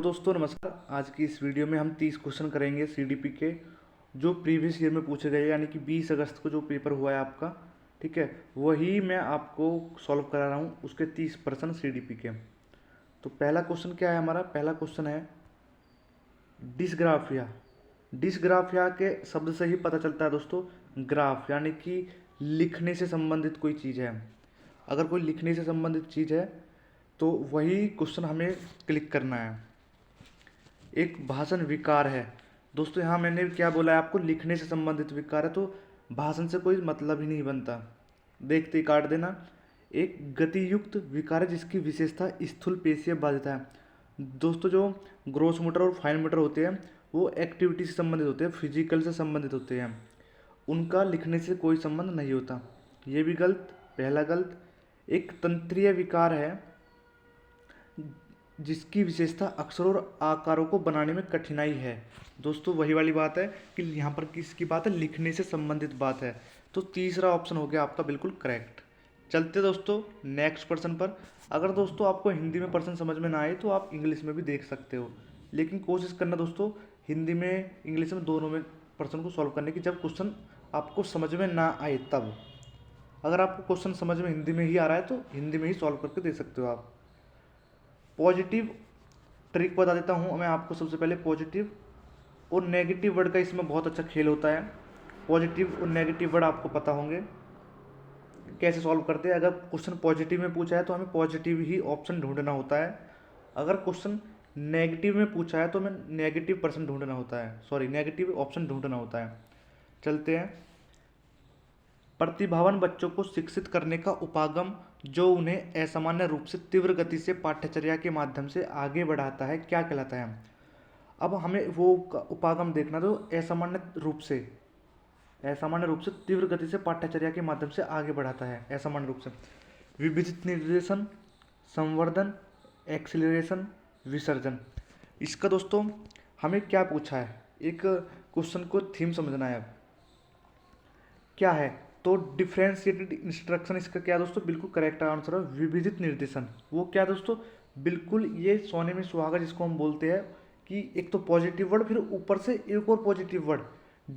दोस्तों नमस्कार। आज की इस वीडियो में हम 30 क्वेश्चन करेंगे सीडीपी के, जो प्रीवियस ईयर में पूछे गए, यानी कि 20 अगस्त को जो पेपर हुआ है आपका, ठीक है, वही मैं आपको सॉल्व करा रहा हूँ, उसके 30% सीडीपी के। तो पहला क्वेश्चन क्या है हमारा? पहला क्वेश्चन है डिस्ग्राफिया। डिस्ग्राफिया के शब्द से ही पता चलता है दोस्तों, ग्राफ यानी कि लिखने से संबंधित कोई चीज़ है। अगर कोई लिखने से संबंधित चीज़ है तो वही क्वेश्चन हमें क्लिक करना है। एक भाषण विकार है दोस्तों, यहाँ मैंने क्या बोला है आपको, लिखने से संबंधित विकार है, तो भाषण से कोई मतलब ही नहीं बनता, देखते ही काट देना। एक गतियुक्त विकार है जिसकी विशेषता स्थूल पेशीय बाध्यता है। दोस्तों जो ग्रोस मोटर और फाइन मोटर होते हैं वो एक्टिविटी से संबंधित होते हैं, फिजिकल से संबंधित होते हैं, उनका लिखने से कोई संबंध नहीं होता। ये भी गलत, पहला गलत। एक तंत्रीय विकार है जिसकी विशेषता अक्षरों और आकारों को बनाने में कठिनाई है। दोस्तों वही वाली बात है कि यहाँ पर किसकी बात है, लिखने से संबंधित बात है। तो तीसरा ऑप्शन हो गया आपका बिल्कुल करेक्ट। चलते दोस्तों नेक्स्ट प्रश्न पर। अगर दोस्तों आपको हिंदी में प्रश्न समझ में ना आए तो आप इंग्लिश में भी देख सकते हो, लेकिन कोशिश करना दोस्तों हिंदी में इंग्लिश में दोनों में प्रश्न को सॉल्व करने की, जब क्वेश्चन आपको समझ में ना आए तब। अगर आपको क्वेश्चन समझ में हिंदी में ही आ रहा है तो हिंदी में ही सॉल्व करके दे सकते हो आप। पॉजिटिव ट्रिक बता देता हूँ मैं आपको। सबसे पहले पॉजिटिव और नेगेटिव वर्ड का इसमें बहुत अच्छा खेल होता है। पॉजिटिव और नेगेटिव वर्ड आपको पता होंगे कैसे सॉल्व करते हैं। अगर क्वेश्चन पॉजिटिव में पूछा है तो हमें पॉजिटिव ही ऑप्शन ढूंढना होता है। अगर क्वेश्चन नेगेटिव में पूछा है तो हमें नेगेटिव पर्सन ढूंढना होता है, सॉरी नेगेटिव ऑप्शन ढूंढना होता है। चलते हैं। प्रतिभावान बच्चों को शिक्षित करने का उपागम जो उन्हें असामान्य रूप से तीव्र गति से पाठ्यचर्या के माध्यम से आगे बढ़ाता है क्या कहलाता है? अब हमें वो उपागम देखना, तो असामान्य रूप से तीव्र गति से पाठ्यचर्या के माध्यम से आगे बढ़ाता है, असामान्य रूप से। विविध निर्देशन, संवर्धन, एक्सीलरेशन, विसर्जन। इसका दोस्तों हमें क्या पूछा है, एक क्वेश्चन को थीम समझना है। अब क्या है तो डिफरेंशिएटेड इंस्ट्रक्शन, इसका क्या दोस्तों बिल्कुल करेक्ट आंसर है विविधित निर्देशन। वो क्या दोस्तों, बिल्कुल ये सोने में सुहागा जिसको हम बोलते हैं कि एक तो पॉजिटिव वर्ड फिर ऊपर से एक और पॉजिटिव वर्ड।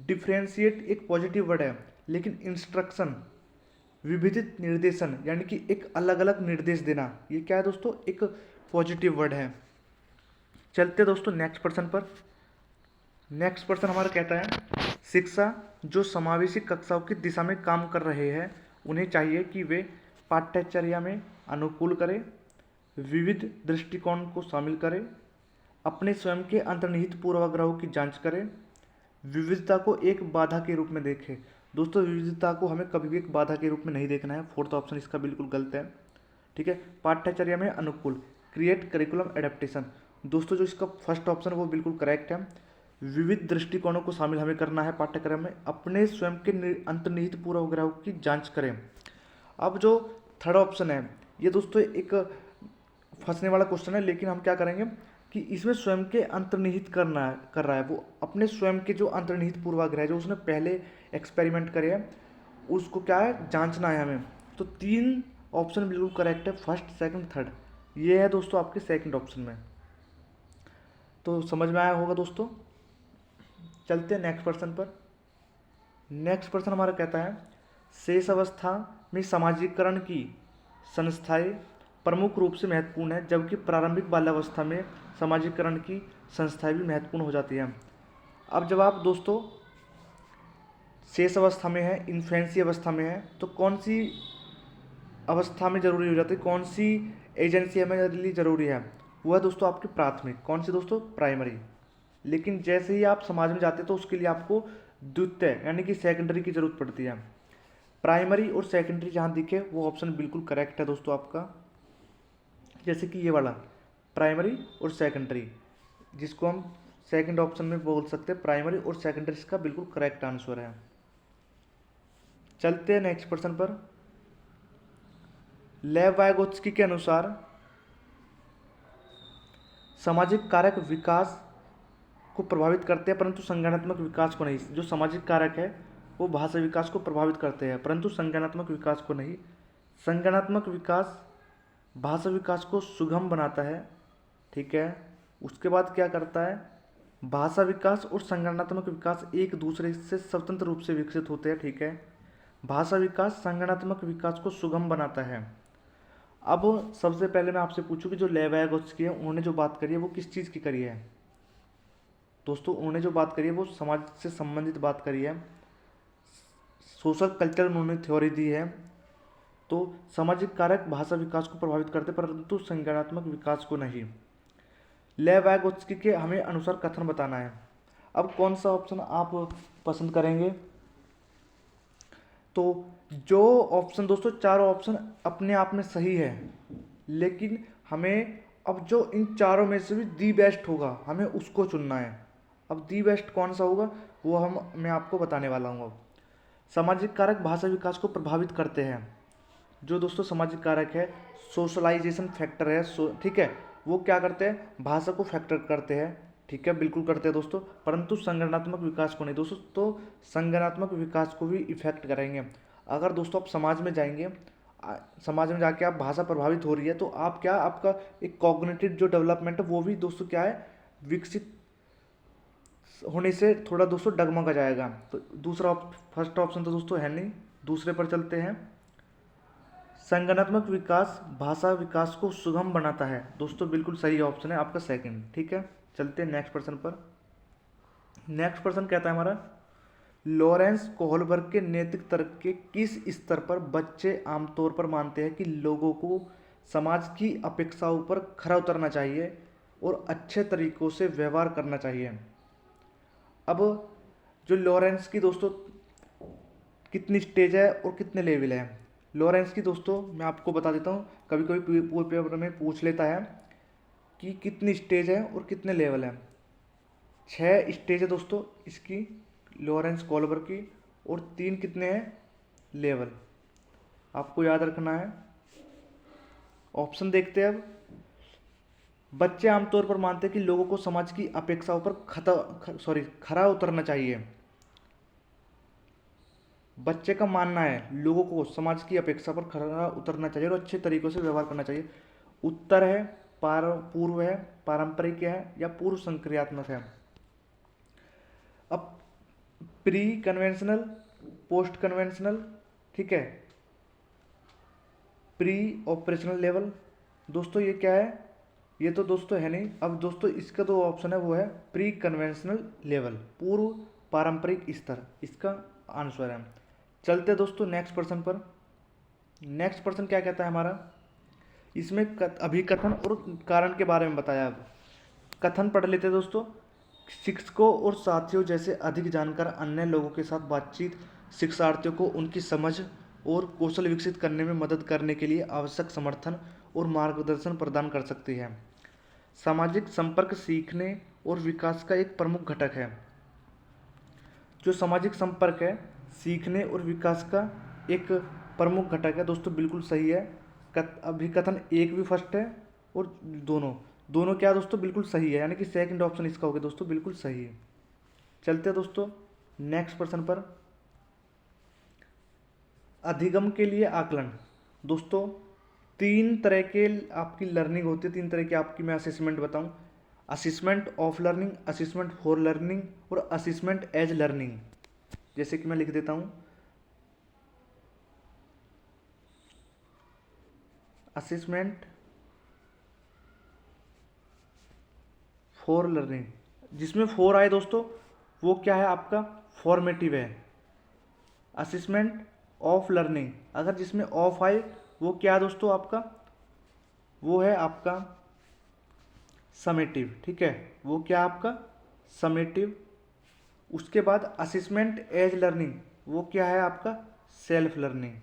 डिफरेंशिएट एक पॉजिटिव वर्ड है, लेकिन इंस्ट्रक्शन विविधित निर्देशन यानी कि एक अलग अलग निर्देश देना, ये क्या है दोस्तों, एक पॉजिटिव वर्ड है। चलते दोस्तों नेक्स्ट पर्सन पर। नेक्स्ट पर्सन हमारा कहता है शिक्षा जो समावेशी कक्षाओं की दिशा में काम कर रहे हैं उन्हें चाहिए कि वे पाठ्यचर्या में अनुकूल करें, विविध दृष्टिकोण को शामिल करें, अपने स्वयं के अंतर्निहित पूर्वाग्रहों की जांच करें, विविधता को एक बाधा के रूप में देखें। दोस्तों विविधता को हमें कभी भी एक बाधा के रूप में नहीं देखना है, फोर्थ ऑप्शन इसका बिल्कुल गलत है। ठीक है, पाठ्यचर्या में अनुकूल, क्रिएट करिकुलम एडेप्टेशन। दोस्तों जो इसका फर्स्ट ऑप्शन वो बिल्कुल करेक्ट है। विविध दृष्टिकोणों को शामिल हमें करना है पाठ्यक्रम में, अपने स्वयं के अंतर्निहित पूर्वाग्रहों की जांच करें। अब जो थर्ड ऑप्शन है ये दोस्तों एक फंसने वाला क्वेश्चन है, लेकिन हम क्या करेंगे कि इसमें स्वयं के अंतर्निहित कर रहा है, वो अपने स्वयं के जो अंतर्निहित पूर्वाग्रह जो उसने पहले एक्सपेरिमेंट करे हैं उसको क्या है जांचना है हमें। तो 3 ऑप्शन बिल्कुल करेक्ट है, फर्स्ट सेकंड थर्ड, ये है दोस्तों आपके सेकंड ऑप्शन में। तो समझ में आया होगा दोस्तों। चलते हैं नेक्स्ट पर्सन पर। नेक्स्ट पर्सन हमारा कहता है शेष अवस्था में सामाजिकरण की संस्थाएं प्रमुख रूप से महत्वपूर्ण है, जबकि प्रारंभिक बाल्यावस्था में सामाजिकरण की संस्थाएं भी महत्वपूर्ण हो जाती हैं। अब जब आप दोस्तों शेष अवस्था में है, इन्फेंसी अवस्था में है, तो कौन सी अवस्था में जरूरी हो जाती है, कौन सी एजेंसी हमें लिए जरूरी है? वो है दोस्तों आपकी प्राथमिक। कौन सी दोस्तों? प्राइमरी। लेकिन जैसे ही आप समाज में जाते हैं तो उसके लिए आपको द्वितीय यानी कि सेकेंडरी की जरूरत पड़ती है। प्राइमरी और सेकेंडरी जहाँ दिखे वो ऑप्शन बिल्कुल करेक्ट है दोस्तों आपका, जैसे कि ये वाला प्राइमरी और सेकेंडरी, जिसको हम सेकंड ऑप्शन में बोल सकते हैं प्राइमरी और सेकेंडरी, इसका बिल्कुल करेक्ट आंसर है। चलते हैं नेक्स्ट पर्सन पर। लेव वाइगोत्स्की के अनुसार सामाजिक कारक विकास को प्रभावित करते हैं परंतु संज्ञानात्मक विकास को नहीं। जो सामाजिक कारक है वो भाषा विकास को प्रभावित करते हैं परंतु संज्ञानात्मक विकास को नहीं। संज्ञानात्मक विकास भाषा विकास को सुगम बनाता है, ठीक है, उसके बाद क्या करता है, भाषा विकास और संगठनात्मक विकास एक दूसरे से स्वतंत्र रूप से विकसित होते हैं, ठीक है। भाषा विकास संगठनात्मक विकास को सुगम बनाता है। अब सबसे पहले मैं आपसे पूछूं कि जो लेवैगोत्स्की है उन्होंने जो बात करी है वो किस चीज़ की करी है। दोस्तों उन्होंने जो बात करी है वो समाज से संबंधित बात करी है, सोशल कल्चर उन्होंने थ्योरी दी है। तो सामाजिक कारक भाषा विकास को प्रभावित करते परंतु संज्ञानात्मक विकास को नहीं। लेवैगोत्स्की के हमें अनुसार कथन बताना है। अब कौन सा ऑप्शन आप पसंद करेंगे, तो जो ऑप्शन दोस्तों चारों ऑप्शन अपने आप में सही है, लेकिन हमें अब जो इन चारों में से भी दी बेस्ट होगा हमें उसको चुनना है। अब दी बेस्ट कौन सा होगा वो मैं आपको बताने वाला हूँ। अब सामाजिक कारक भाषा विकास को प्रभावित करते हैं। जो दोस्तों सामाजिक कारक है, सोशलाइजेशन फैक्टर है, ठीक है, वो क्या करते हैं, भाषा को फैक्टर करते हैं, ठीक है, बिल्कुल करते हैं दोस्तों, परंतु संगठनात्मक विकास को नहीं दोस्तों। तो संगठनात्मक विकास को भी इफेक्ट करेंगे। अगर दोस्तों आप समाज में जाएंगे, समाज में जाके आप भाषा प्रभावित हो रही है तो आप क्या, आपका एक कॉग्निटिव जो डेवलपमेंट है वो भी दोस्तों क्या है, विकसित होने से थोड़ा दोस्तों डगमगा जाएगा। तो दूसरा फर्स्ट ऑप्शन तो दोस्तों है नहीं, दूसरे पर चलते हैं। संगठनात्मक विकास भाषा विकास को सुगम बनाता है, दोस्तों बिल्कुल सही ऑप्शन है आपका सेकंड, ठीक है। चलते हैं नेक्स्ट प्रश्न पर। नेक्स्ट प्रश्न कहता है हमारा, लॉरेंस कोहलबर्ग के नैतिक तर्क के किस स्तर पर बच्चे आमतौर पर मानते हैं कि लोगों को समाज की अपेक्षाओं पर खरा उतरना चाहिए और अच्छे तरीकों से व्यवहार करना चाहिए। अब जो लॉरेंस की दोस्तों कितनी स्टेज है और कितने लेवल है, लॉरेंस की दोस्तों मैं आपको बता देता हूँ, कभी कभी पेपर में पूछ लेता है कि कितनी स्टेज है और कितने लेवल है। 6 स्टेज है दोस्तों इसकी, लॉरेंस कोहलबर्ग की, और 3 कितने हैं लेवल, आपको याद रखना है। ऑप्शन देखते हैं अब। बच्चे आमतौर पर मानते हैं कि लोगों को समाज की अपेक्षाओं पर खरा उतरना चाहिए। बच्चे का मानना है लोगों को समाज की अपेक्षा पर खरा उतरना चाहिए और अच्छे तरीकों से व्यवहार करना चाहिए। उत्तर है पूर्व है, पारंपरिक है, या पूर्व संक्रियात्मक है। अब प्री कन्वेंशनल, पोस्ट कन्वेंशनल, ठीक है, प्री ऑपरेशनल लेवल, दोस्तों ये क्या है, ये तो दोस्तों है नहीं। अब दोस्तों इसका जो ऑप्शन है वो है प्री कन्वेंशनल लेवल, पूर्व पारंपरिक स्तर, इसका आंसर है। चलते दोस्तों नेक्स्ट प्रश्न पर। नेक्स्ट प्रश्न क्या कहता है हमारा, इसमें अभिकथन और कारण के बारे में बताया। अब कथन पढ़ लेते हैं दोस्तों। शिक्षकों और साथियों जैसे अधिक जानकार अन्य लोगों के साथ बातचीत शिक्षार्थियों को उनकी समझ और कौशल विकसित करने में मदद करने के लिए आवश्यक समर्थन और मार्गदर्शन प्रदान कर सकती है। सामाजिक संपर्क सीखने और विकास का एक प्रमुख घटक है। जो सामाजिक संपर्क है सीखने और विकास का एक प्रमुख घटक है, दोस्तों बिल्कुल सही है। अभिकथन एक भी फर्स्ट है और दोनों क्या दोस्तों बिल्कुल सही है, यानी कि सेकंड ऑप्शन इसका हो गया दोस्तों बिल्कुल सही है। चलते हैं दोस्तों नेक्स्ट प्रश्न पर। अधिगम के लिए आकलन, दोस्तों 3 तरह के आपकी लर्निंग होती है, 3 तरह की आपकी मैं असेसमेंट बताऊं। Assessment of learning, assessment for learning और असेसमेंट एज लर्निंग। जैसे कि मैं लिख देता हूं, असेसमेंट फॉर लर्निंग, जिसमें 4 आए दोस्तों वो क्या है आपका फॉर्मेटिव है। असेसमेंट ऑफ लर्निंग अगर जिसमें ऑफ आए वो क्या है दोस्तों आपका, वो है आपका समेटिव, ठीक है, वो क्या आपका समेटिव। उसके बाद असेसमेंट एज लर्निंग वो क्या है आपका सेल्फ लर्निंग।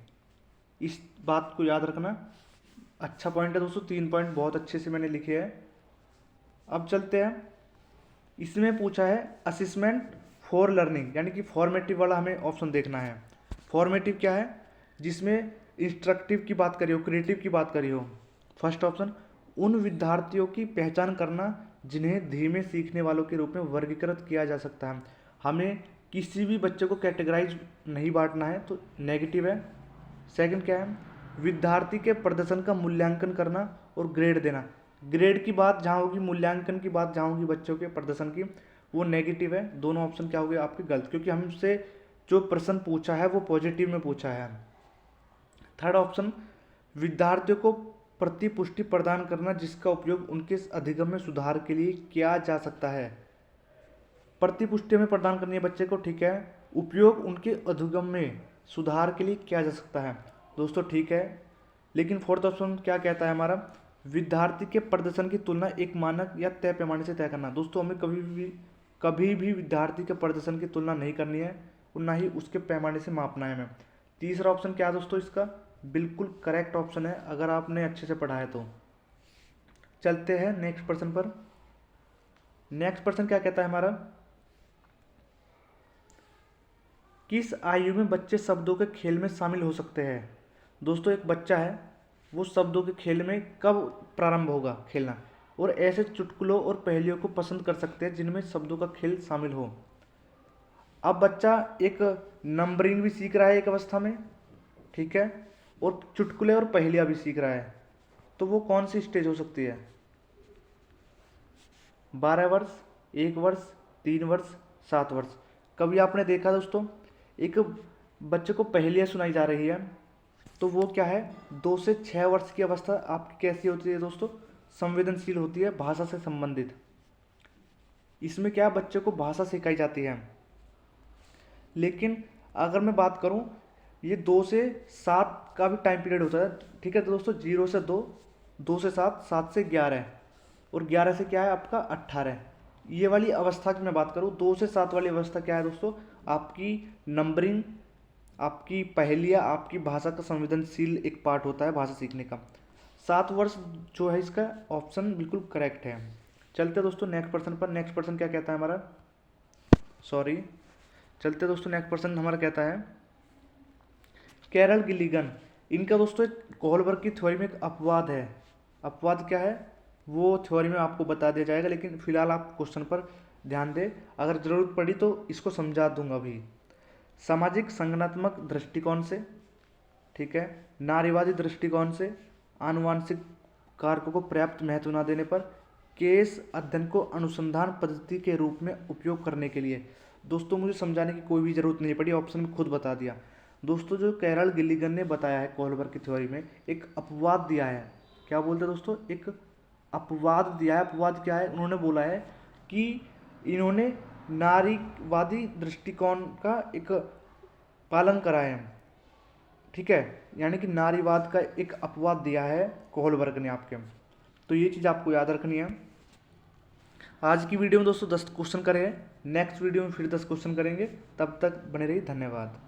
इस बात को याद रखना, अच्छा पॉइंट है दोस्तों, 3 पॉइंट बहुत अच्छे से मैंने लिखे हैं। अब चलते हैं, इसमें पूछा है असेसमेंट फॉर लर्निंग, यानी कि फॉर्मेटिव वाला हमें ऑप्शन देखना है। फॉर्मेटिव क्या है, जिसमें इंस्ट्रक्टिव की बात करी हो, क्रिएटिव की बात करी हो। फर्स्ट ऑप्शन, उन विद्यार्थियों की पहचान करना जिन्हें धीमे सीखने वालों के रूप में वर्गीकृत किया जा सकता है। हमें किसी भी बच्चे को कैटेगराइज नहीं बांटना है, तो नेगेटिव है। सेकंड क्या है, विद्यार्थी के प्रदर्शन का मूल्यांकन करना और ग्रेड देना। ग्रेड की बात जहाँ होगी, मूल्यांकन की बात जहाँ होगी बच्चों के प्रदर्शन की, वो नेगेटिव है। दोनों ऑप्शन क्या हो गए आपके गलत, क्योंकि हमसे जो प्रश्न पूछा है वो पॉजिटिव में पूछा है। थर्ड ऑप्शन, विद्यार्थियों को प्रतिपुष्टि प्रदान करना जिसका उपयोग उनके अधिगम में सुधार के लिए किया जा सकता है। प्रतिपुष्टि हमें प्रदान करनी है बच्चे को, ठीक है। उपयोग उनके अधिगम में सुधार के लिए किया जा सकता है, दोस्तों ठीक है। लेकिन फोर्थ ऑप्शन क्या कहता है हमारा, विद्यार्थी के प्रदर्शन की तुलना एक मानक या तय पैमाने से तय करना। दोस्तों हमें कभी भी विद्यार्थी के प्रदर्शन की तुलना नहीं करनी है और ना ही उसके पैमाने से मापना है हमें। तीसरा ऑप्शन क्या है दोस्तों, इसका बिल्कुल करेक्ट ऑप्शन है अगर आपने अच्छे से पढ़ा है तो। चलते हैं नेक्स्ट प्रश्न पर। नेक्स्ट प्रश्न क्या कहता है हमारा, किस आयु में बच्चे शब्दों के खेल में शामिल हो सकते हैं। दोस्तों एक बच्चा है, वो शब्दों के खेल में कब प्रारंभ होगा खेलना, और ऐसे चुटकुलों और पहेलियों को पसंद कर सकते हैं जिनमें शब्दों का खेल शामिल हो। अब बच्चा एक नंबरिंग भी सीख रहा है एक अवस्था में, ठीक है, और चुटकुले और पहेलियाँ भी सीख रहा है, तो वो कौन सी स्टेज हो सकती है। 12 वर्ष, 1 वर्ष, 3 वर्ष, 7 वर्ष। कभी आपने देखा दोस्तों, एक बच्चे को पहेलियाँ सुनाई जा रही है, तो वो क्या है, 2 से 6 वर्ष की अवस्था आपकी कैसी होती है दोस्तों, संवेदनशील होती है, भाषा से संबंधित। इसमें क्या बच्चे को भाषा सिखाई जाती है। लेकिन अगर मैं बात करूं, ये 2 से 7 का भी टाइम पीरियड होता है, ठीक है। तो दोस्तों 0 से 2, 2 से 7, 7 से 11, और 11 से क्या है आपका 18। ये वाली अवस्था की मैं बात करूं, 2 से 7 वाली अवस्था क्या है दोस्तों, आपकी नंबरिंग, आपकी पहेलियाँ, आपकी भाषा का संवेदनशील एक पार्ट होता है भाषा सीखने का। 7 वर्ष जो है इसका ऑप्शन बिल्कुल करेक्ट है। चलते हैं दोस्तों नेक्स्ट पर्सन पर। नेक्स्ट पर्सन क्या कहता है हमारा, सॉरी, चलते हैं दोस्तों नेक्स्ट पर्सन हमारा कहता है, कैरल गिलिगन, इनका दोस्तों कोहलबर्ग की थ्योरी में एक अपवाद है। अपवाद क्या है वो थ्योरी में आपको बता दिया जाएगा, लेकिन फिलहाल आप क्वेश्चन पर ध्यान दें, अगर ज़रूरत पड़ी तो इसको समझा दूंगा भी। सामाजिक संगठनात्मक दृष्टिकोण से, ठीक है, नारीवादी दृष्टिकोण से, आनुवांशिक कारकों को पर्याप्त महत्व न देने पर, केस अध्ययन को अनुसंधान पद्धति के रूप में उपयोग करने के लिए। दोस्तों मुझे समझाने की कोई भी ज़रूरत नहीं पड़ी, ऑप्शन में खुद बता दिया। दोस्तों जो कैरल गिलिगन ने बताया है कोहलबर्ग की थ्योरी में, एक अपवाद दिया है। क्या बोलते हैं दोस्तों, एक अपवाद दिया है। अपवाद क्या है, उन्होंने बोला है कि इन्होंने नारीवादी दृष्टिकोण का एक पालन करा है, ठीक है, यानी कि नारीवाद का एक अपवाद दिया है कोहलबर्ग ने आपके। तो ये चीज़ आपको याद रखनी है। आज की वीडियो में दोस्तों 10 क्वेश्चन करे हैं, नेक्स्ट वीडियो में फिर 10 क्वेश्चन करेंगे। तब तक बने रहिए, धन्यवाद।